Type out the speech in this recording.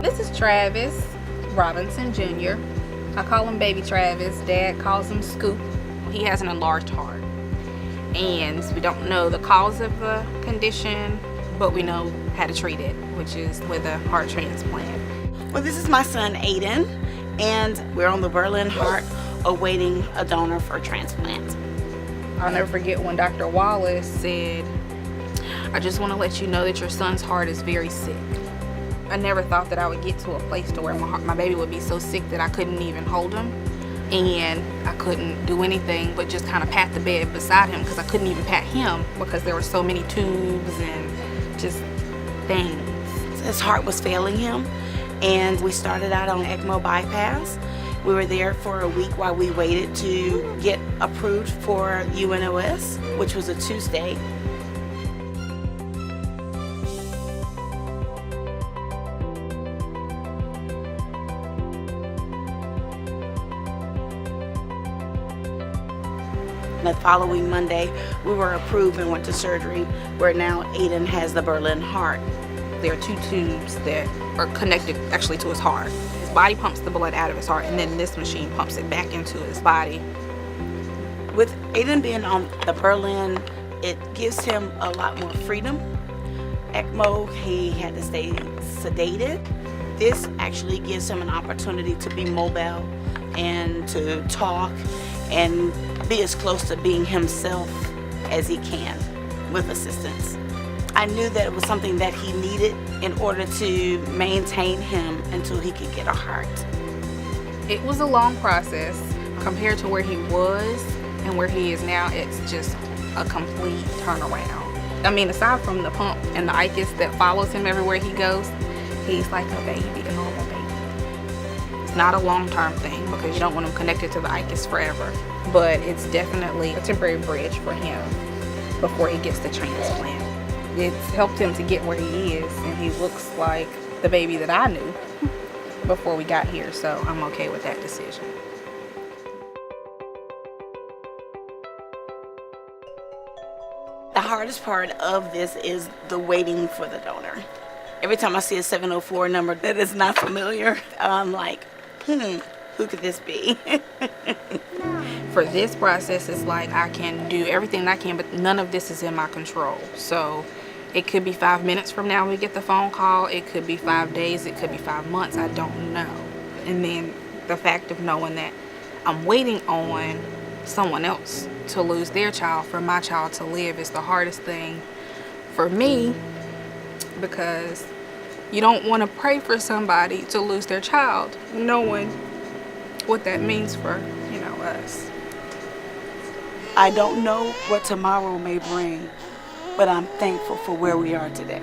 This is Travis Robinson Jr. I call him Baby Travis. Dad calls him Scoop. He has an enlarged heart, and we don't know the cause of the condition, but we know how to treat it, which is with a heart transplant. Well, this is my son Aydan, and we're on the Berlin heart awaiting a donor for transplant. I'll never forget when Dr. Wallace said, "I just want to let you know that your son's heart is very sick." I never thought that I would get to a place to where my baby would be so sick that I couldn't even hold him, and I couldn't do anything but just kind of pat the bed beside him, because I couldn't even pat him because there were so many tubes and just things. His heart was failing him, and we started out on ECMO bypass. We were there for a week while we waited to get approved for UNOS, which was a Tuesday. The following Monday, we were approved and went to surgery, where now Aydan has the Berlin heart. There are 2 tubes that are connected actually to his heart. His body pumps the blood out of his heart, and then this machine pumps it back into his body. With Aydan being on the Berlin, it gives him a lot more freedom. ECMO, he had to stay sedated. This actually gives him an opportunity to be mobile and to talk and be as close to being himself as he can with assistance. I knew that it was something that he needed in order to maintain him until he could get a heart. It was a long process compared to where he was and where he is now. It's just a complete turnaround. I mean, aside from the pump and the ICUS that follows him everywhere he goes, he's like a baby, a normal baby. It's not a long-term thing because you don't want him connected to the ICUS forever, but it's definitely a temporary bridge for him before he gets the transplant. It's helped him to get where he is, and he looks like the baby that I knew before we got here, so I'm okay with that decision. The hardest part of this is the waiting for the donor. Every time I see a 704 number that is not familiar, I'm like, who could this be? For this process, it's like I can do everything I can, but none of this is in my control. So it could be 5 minutes from now we get the phone call. It could be 5 days. It could be 5 months. I don't know. And then the fact of knowing that I'm waiting on someone else to lose their child for my child to live is the hardest thing for me, because you don't want to pray for somebody to lose their child knowing what that means for, us. I don't know what tomorrow may bring, but I'm thankful for where we are today.